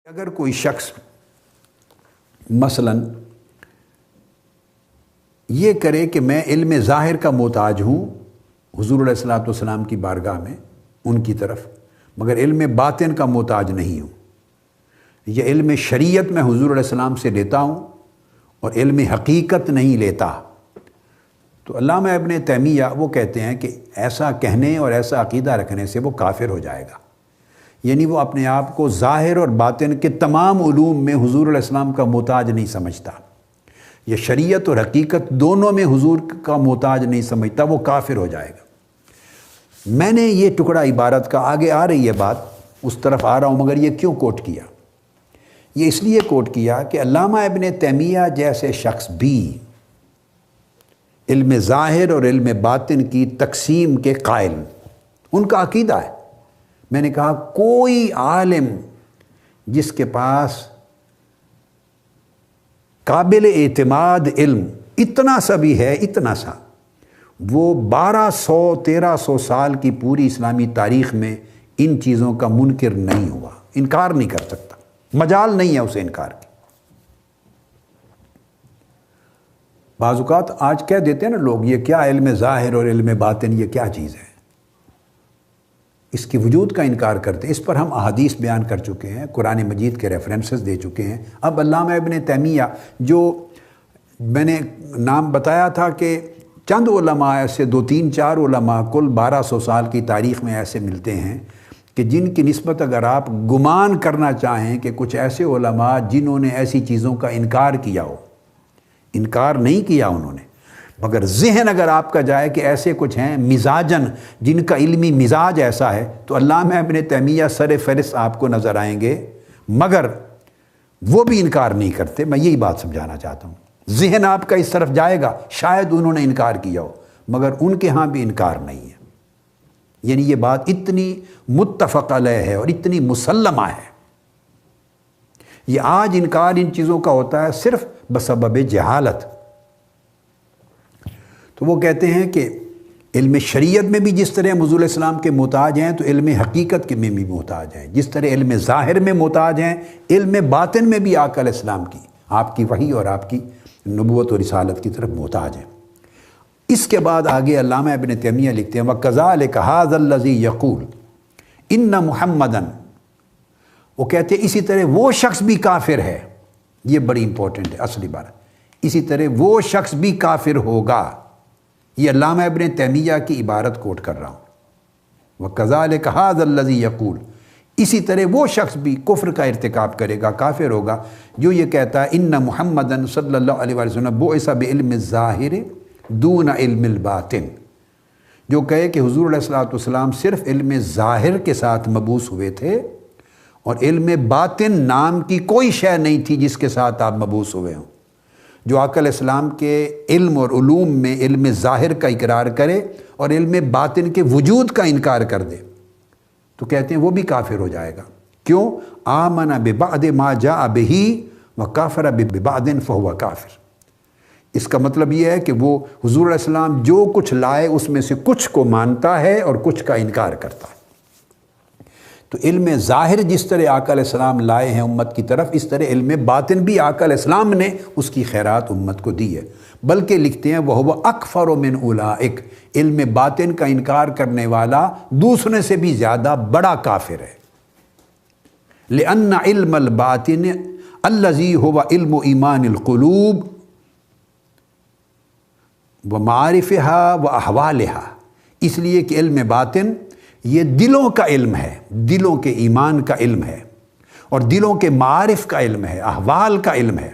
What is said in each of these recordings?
اگر کوئی شخص مثلاً یہ کرے کہ میں علم ظاہر کا محتاج ہوں حضور علیہ الصلوۃ والسلام کی بارگاہ میں ان کی طرف، مگر علم باطن کا محتاج نہیں ہوں، یا علم شریعت میں حضور علیہ السلام سے لیتا ہوں اور علم حقیقت نہیں لیتا، تو علامہ ابن تیمیہ وہ کہتے ہیں کہ ایسا کہنے اور ایسا عقیدہ رکھنے سے وہ کافر ہو جائے گا، یعنی وہ اپنے آپ کو ظاہر اور باطن کے تمام علوم میں حضور علیہ السلام کا محتاج نہیں سمجھتا، یہ شریعت اور حقیقت دونوں میں حضور کا محتاج نہیں سمجھتا، وہ کافر ہو جائے گا۔ میں نے یہ ٹکڑا عبارت کا، آگے آ رہی ہے بات، اس طرف آ رہا ہوں، مگر یہ کیوں کوٹ کیا؟ یہ اس لیے کوٹ کیا کہ علامہ ابن تیمیہ جیسے شخص بھی علم ظاہر اور علم باطن کی تقسیم کے قائل، ان کا عقیدہ ہے۔ میں نے کہا کوئی عالم جس کے پاس قابل اعتماد علم اتنا سا بھی ہے، اتنا سا، وہ 1200-1300 سال کی پوری اسلامی تاریخ میں ان چیزوں کا منکر نہیں ہوا، انکار نہیں کر سکتا، مجال نہیں ہے اسے انکار کی۔ بعض اوقات آج کہہ دیتے ہیں نا لوگ، یہ کیا علم ظاہر اور علم باطن، یہ کیا چیز ہے، اس کی وجود کا انکار کرتے ہیں۔ اس پر ہم احادیث بیان کر چکے ہیں، قرآن مجید کے ریفرنسز دے چکے ہیں۔ اب علامہ ابن تیمیہ، جو میں نے نام بتایا تھا کہ چند علماء ایسے 2-3-4 علماء کل 1200 سال کی تاریخ میں ایسے ملتے ہیں کہ جن کی نسبت اگر آپ گمان کرنا چاہیں کہ کچھ ایسے علماء جنہوں نے ایسی چیزوں کا انکار کیا ہو، انکار نہیں کیا انہوں نے، مگر ذہن اگر آپ کا جائے کہ ایسے کچھ ہیں مزاجن جن کا علمی مزاج ایسا ہے، تو علامہ ابن تیمیہ سر فہرست آپ کو نظر آئیں گے، مگر وہ بھی انکار نہیں کرتے۔ میں یہی بات سمجھانا چاہتا ہوں، ذہن آپ کا اس طرف جائے گا، شاید انہوں نے انکار کیا ہو، مگر ان کے ہاں بھی انکار نہیں ہے۔ یعنی یہ بات اتنی متفق علیہ ہے اور اتنی مسلمہ ہے۔ یہ آج انکار ان چیزوں کا ہوتا ہے صرف بسبب جہالت۔ تو وہ کہتے ہیں کہ علم شریعت میں بھی جس طرح حضور علیہ السلام کے محتاج ہیں، تو علم حقیقت کے میں بھی محتاج ہیں، جس طرح علم ظاہر میں محتاج ہیں، علم باطن میں بھی آقا علیہ السلام کی، آپ کی وحی اور آپ کی نبوت اور رسالت کی طرف محتاج ہیں۔ اس کے بعد آگے علامہ ابن تیمیہ لکھتے ہیں وَكَذَلِكَ هَذَا الَّذِي يَقُولُ إِنَّ مُحَمَّدًا، وہ کہتے ہیں اسی طرح وہ شخص بھی کافر ہے، یہ بڑی امپورٹنٹ ہے اصلی بات، اسی طرح وہ شخص بھی کافر ہوگا۔ یہ علامہ ابن تیمیہ کی عبارت کوٹ کر رہا ہوں، وَكَذَلِكَ هَذَا الَّذِي يَقُولُ، اسی طرح وہ شخص بھی کفر کا ارتکاب کرے گا، کافر ہوگا، جو یہ کہتا ہے ان محمدً صلی اللہ علیہ وسلم بُعِثَ بِعِلْمِ الظَّاہِرِ دون علم الباطن، جو کہے کہ حضور علیہ الصلوۃ والسلام صرف علم ظاہر کے ساتھ مبعوث ہوئے تھے اور علم باطن نام کی کوئی شے نہیں تھی جس کے ساتھ آپ مبعوث ہوئے ہوں۔ جو آقا علیہ السلام کے علم اور علوم میں علم ظاہر کا اقرار کرے اور علم باطن کے وجود کا انکار کر دے، تو کہتے ہیں وہ بھی کافر ہو جائے گا۔ کیوں؟ آمن ببعض ما جاء بہ وکافر ببعض فہو کافر۔ اس کا مطلب یہ ہے کہ وہ حضور علیہ السلام جو کچھ لائے اس میں سے کچھ کو مانتا ہے اور کچھ کا انکار کرتا ہے۔ تو علم ظاہر جس طرح آقا علیہ السلام لائے ہیں امت کی طرف، اس طرح علم باطن بھی آقا علیہ السلام نے اس کی خیرات امت کو دی ہے۔ بلکہ لکھتے ہیں وَهُوَ أَكْفَرُ مِنْ أُولَٰئِكَ، علم باطن کا انکار کرنے والا دوسرے سے بھی زیادہ بڑا کافر ہے۔ لِأَنَّ عِلْمَ الْبَاطِنِ الَّذِي هُوَ عِلْمُ إِيمَانِ الْقُلُوبِ وَمَعَارِفِهَا وَأَحْوَالِهَا، اس لیے کہ علم باطن یہ دلوں کا علم ہے، دلوں کے ایمان کا علم ہے اور دلوں کے معارف کا علم ہے، احوال کا علم ہے۔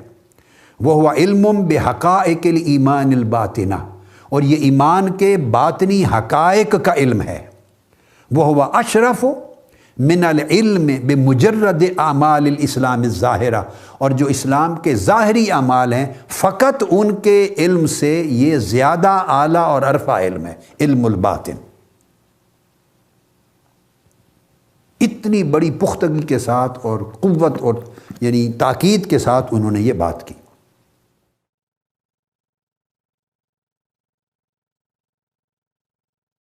وَهُوَ عِلْمٌ بِحَقَائِقِ الْإِيمَانِ الْبَاطِنَةِ، اور یہ ایمان کے باطنی حقائق کا علم ہے۔ وَهُوَ أَشْرَفُ مِنَ الْعِلْمِ بِمُجَرَّدِ أَعْمَالِ الْإِسْلَامِ الظَّاهِرَةِ، اور جو اسلام کے ظاہری اعمال ہیں فقط ان کے علم سے یہ زیادہ اعلیٰ اور عرفہ علم ہے، علم الباطن۔ اتنی بڑی پختگی کے ساتھ اور قوت اور یعنی تاکید کے ساتھ انہوں نے یہ بات کی۔